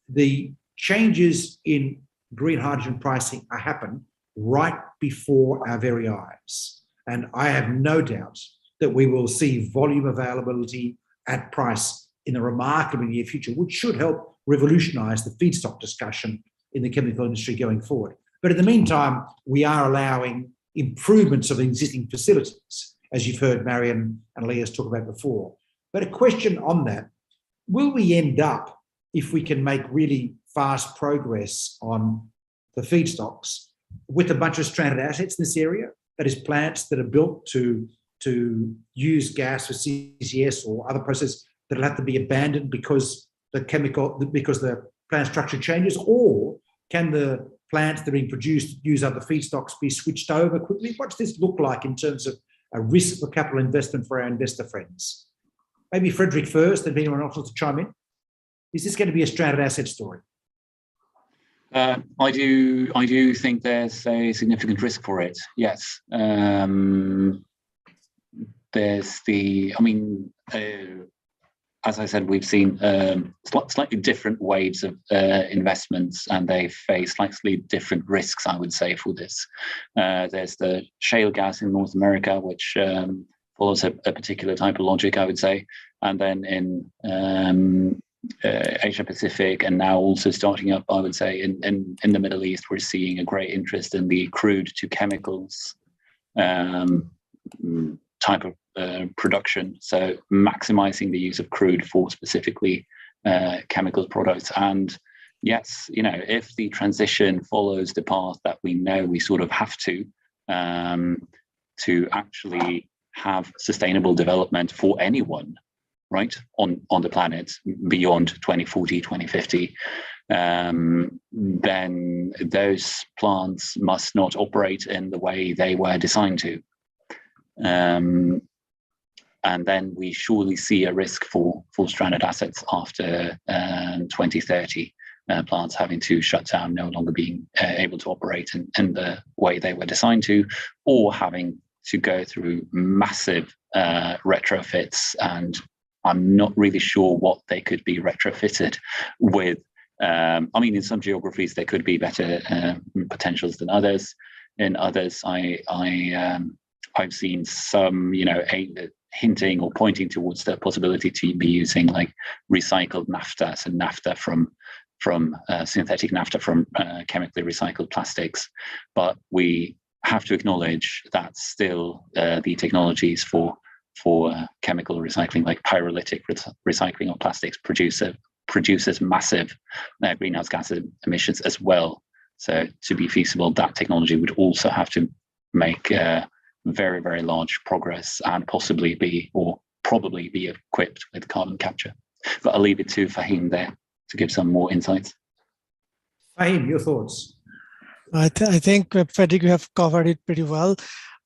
The changes in green hydrogen pricing happen right before our very eyes. And I have no doubt that we will see volume availability at price in the remarkably near future, which should help revolutionize the feedstock discussion in the chemical industry going forward. But in the meantime, we are allowing improvements of existing facilities, as you've heard Marian and Elias talk about before. But a question on that, will we end up, if we can make really fast progress on the feedstocks, with a bunch of stranded assets in this area, that is plants that are built to use gas for CCS or other processes that'll have to be abandoned because the plant structure changes? Or can the plants that are being produced use other feedstocks be switched over quickly? What does this look like in terms of a risk for capital investment for our investor friends? Maybe Frederick first, and if anyone else wants to chime in. Is this going to be a stranded asset story? I do think there's a significant risk for it. Yes. As I said, we've seen slightly different waves of investments, and they face slightly different risks, I would say, for this. There's the shale gas in North America, which follows a particular type of logic, I would say. And then in Asia Pacific, and now also starting up, I would say, in the Middle East, we're seeing a great interest in the crude to chemicals type of production. So maximizing the use of crude for specifically chemical products. And yes, if the transition follows the path that we know we sort of have to actually have sustainable development for anyone, right, on the planet beyond 2040, 2050, then those plants must not operate in the way they were designed to. And then we surely see a risk for stranded assets after 2030, plants having to shut down, no longer being able to operate in the way they were designed to, or having to go through massive retrofits. And I'm not really sure what they could be retrofitted with. In some geographies, there could be better potentials than others. In others, I've seen some, hinting or pointing towards the possibility to be using like recycled naphtha, so naphtha from synthetic naphtha from chemically recycled plastics. But we have to acknowledge that still the technologies for chemical recycling, like pyrolytic recycling of plastics, produces massive greenhouse gas emissions as well. So to be feasible, that technology would also have to make very, very large progress and probably be equipped with carbon capture. But I'll leave it to Fahim there to give some more insights. Fahim, your thoughts? I think, Frederick, you have covered it pretty well.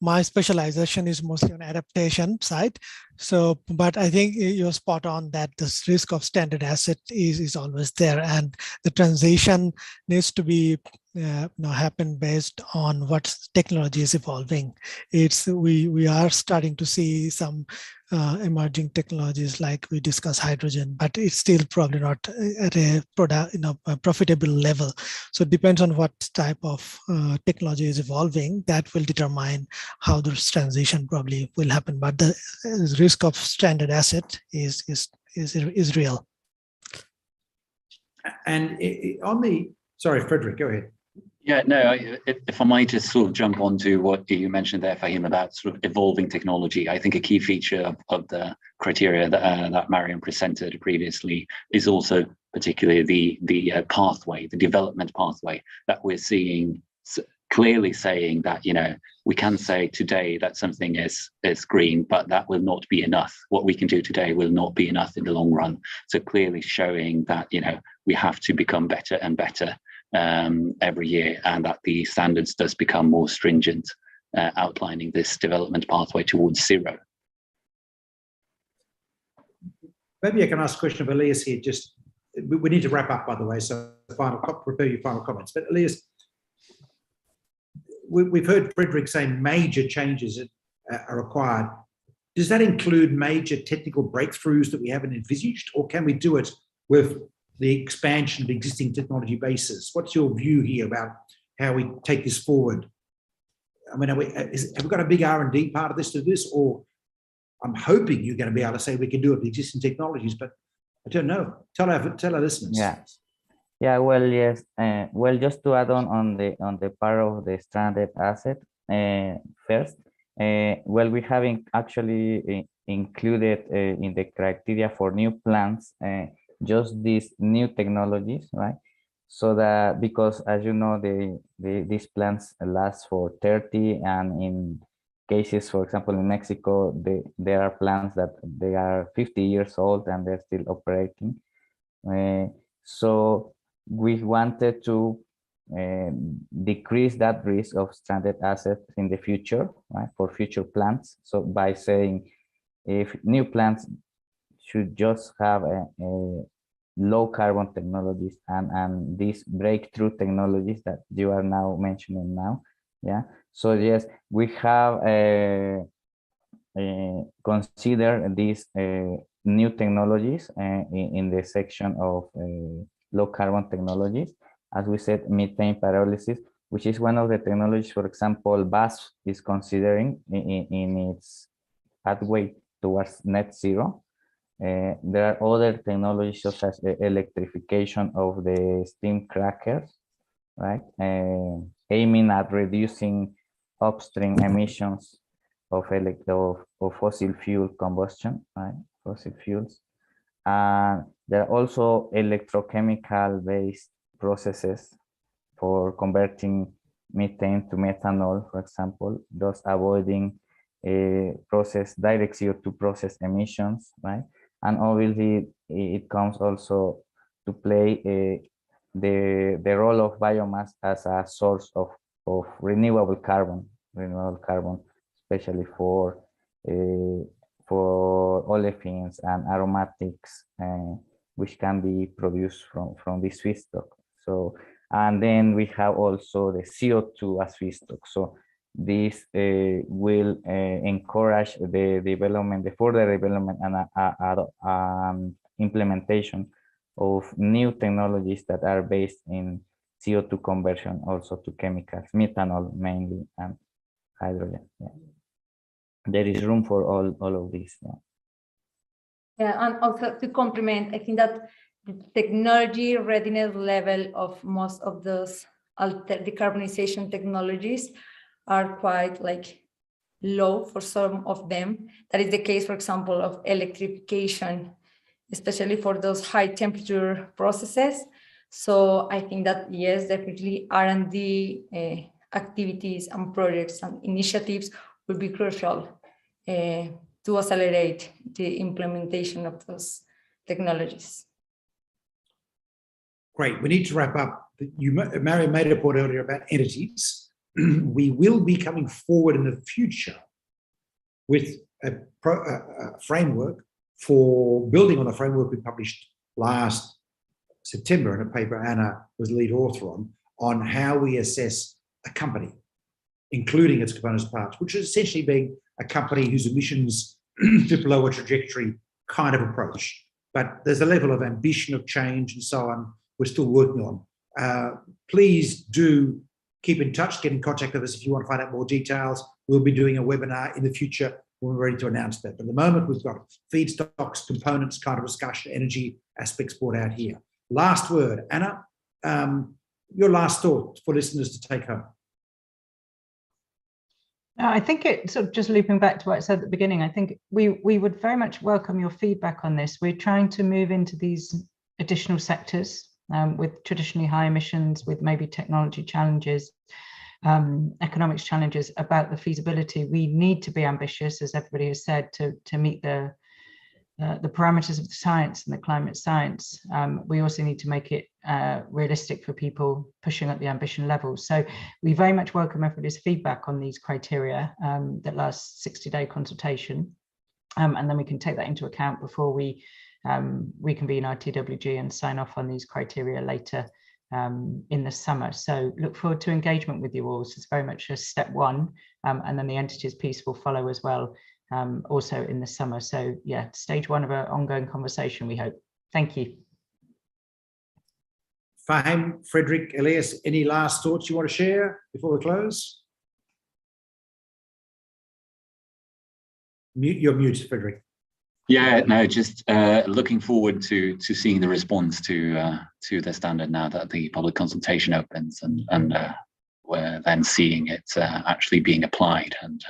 My specialization is mostly on adaptation side. So, but I think you're spot on that this risk of stranded asset is always there, and the transition needs to be happen based on what technology is evolving. We are starting to see some emerging technologies, like we discussed hydrogen, but it's still probably not at a product, a profitable level. So it depends on what type of technology is evolving. That will determine how this transition probably will happen. But the risk of stranded asset is real. And on the, sorry, Frederick, go ahead. Yeah, no, if I might just sort of jump onto what you mentioned there, Fahim, about sort of evolving technology, I think a key feature of the criteria that Marian presented previously is also particularly the pathway, the development pathway that we're seeing, clearly saying that, you know, we can say today that something is green, but that will not be enough. What we can do today will not be enough in the long run. So clearly showing that, you know, we have to become better and better every year, and that the standards does become more stringent, outlining this development pathway towards zero. Maybe I can ask a question of Elias here. Just, we need to wrap up, by the way, so prepare your final comments. But Elias, we've heard Frederick say major changes are required. Does that include major technical breakthroughs that we haven't envisaged, or can we do it with the expansion of existing technology bases? What's your view here about how we take this forward? I mean, have we got a big R&D part of this to this, or I'm hoping you're going to be able to say we can do it with existing technologies, but I don't know. Tell our listeners. Yeah. Well, yes. Well, just to add on the part of the stranded asset first. Well, we haven't actually included in the criteria for new plants just these new technologies, right? So that, because as you know, these plants last for 30, and in cases, for example, in Mexico, there are plants that they are 50 years old and they're still operating. So we wanted to decrease that risk of stranded assets in the future, right, for future plants. So by saying if new plants should just have a low carbon technologies and these breakthrough technologies that you are now mentioning now. Yeah. So yes, we have consider these new technologies in the section of low carbon technologies. As we said, methane pyrolysis, which is one of the technologies, for example, BASF is considering in its pathway towards net zero. There are other technologies such as electrification of the steam crackers, right? Aiming at reducing upstream emissions of fossil fuel combustion, right? Fossil fuels. And there are also electrochemical based processes for converting methane to methanol, for example, thus avoiding direct CO2 process emissions, right? And obviously it comes also to play the role of biomass as a source of renewable carbon, especially for olefins and aromatics, which can be produced from this feedstock. So, and then we have also the CO2 as feedstock. So this will encourage the development, the further development and implementation of new technologies that are based in CO2 conversion, also to chemicals, methanol mainly, and hydrogen. Yeah. There is room for all of this. Yeah, and also to complement, I think that the technology readiness level of most of those decarbonization technologies are quite like low for some of them. That is the case, for example, of electrification, especially for those high temperature processes. So I think that yes, definitely R&D activities and projects and initiatives will be crucial to accelerate the implementation of those technologies. Great. We need to wrap up. Marion made a point earlier about entities. We will be coming forward in the future with a framework for building on the framework we published last September in a paper Anna was lead author on how we assess a company, including its components parts, which is essentially being a company whose emissions dip below a trajectory kind of approach. But there's a level of ambition of change and so on we're still working on. Please do keep in touch, get in contact with us if you want to find out more details. We'll be doing a webinar in the future when we're ready to announce that. But at the moment, we've got feedstocks, components kind of discussion, energy aspects brought out here. Last word, Anna, your last thought for listeners to take home. I think it sort of just looping back to what I said at the beginning, I think we would very much welcome your feedback on this. We're trying to move into these additional sectors with traditionally high emissions, with maybe technology challenges, economics challenges about the feasibility. We need to be ambitious, as everybody has said, to meet the parameters of the science and the climate science. We also need to make it realistic for people pushing at the ambition level. So we very much welcome everybody's feedback on these criteria that last 60-day consultation. And then we can take that into account before we reconvene our TWG and sign off on these criteria later in the summer. So look forward to engagement with you all. So it's very much a step one, and then the entities piece will follow as well, also in the summer. So yeah, stage one of an ongoing conversation, we hope. Thank you. Fahim, Frederick, Elias, any last thoughts you want to share before we close? You're muted, Frederick. Yeah, no, just looking forward to seeing the response to the standard now that the public consultation opens, and we're then seeing it actually being applied, and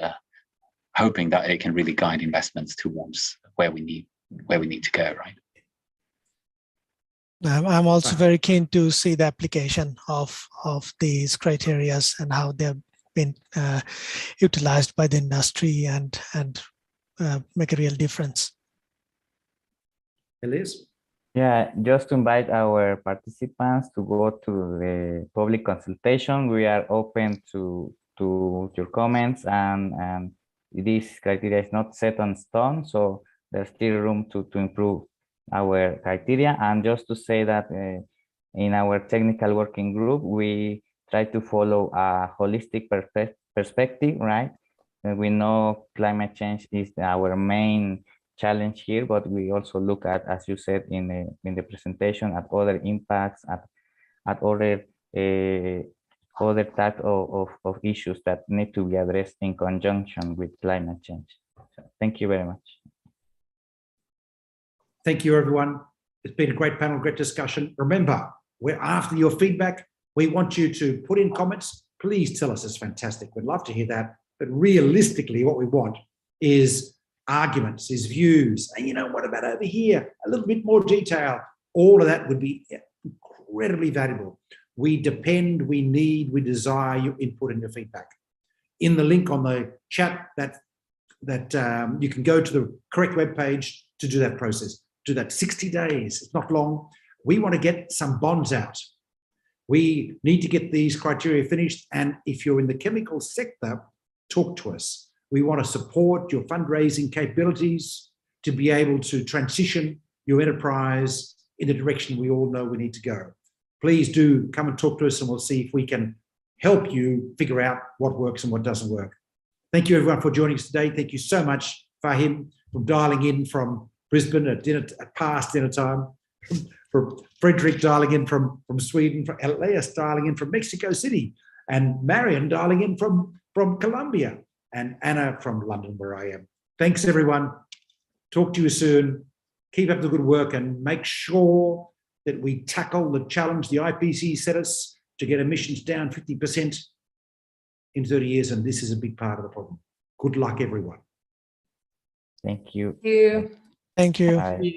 hoping that it can really guide investments towards where we need to go, right? I'm also very keen to see the application of these criteria and how they've been utilized by the industry and make a real difference. Elias? Yeah, just to invite our participants to go to the public consultation. We are open to your comments, and this criteria is not set on stone, so there's still room to improve our criteria. And just to say that in our technical working group, we try to follow a holistic perspective, right? And we know climate change is our main challenge here, but we also look at, as you said in the presentation, at other impacts, at other types of issues that need to be addressed in conjunction with climate change. So thank you very much. Thank you, everyone. It's been a great panel, great discussion. Remember, we're after your feedback. We want you to put in comments. Please tell us. It's fantastic. We'd love to hear that. But realistically, what we want is arguments, is views. And you know, what about over here? A little bit more detail. All of that would be incredibly valuable. We depend, we need, we desire your input and your feedback. In the link on the chat, that you can go to the correct webpage to do that process. Do that 60 days. It's not long. We want to get some bonds out. We need to get these criteria finished. And if you're in the chemical sector, talk to us. We want to support your fundraising capabilities to be able to transition your enterprise in the direction we all know we need to go. Please do come and talk to us, and we'll see if we can help you figure out what works and what doesn't work. Thank you, everyone, for joining us today. Thank you so much, Fahim, for dialing in from Brisbane at past dinner time, for Frederick dialing in from Sweden, for Elias dialing in from Mexico City, and Marion dialing in from Colombia, and Anna from London, where I am. Thanks, everyone. Talk to you soon. Keep up the good work, and make sure that we tackle the challenge the IPCC set us to get emissions down 50% in 30 years, and this is a big part of the problem. Good luck, everyone. Thank you. Thank you. Thank you. Bye.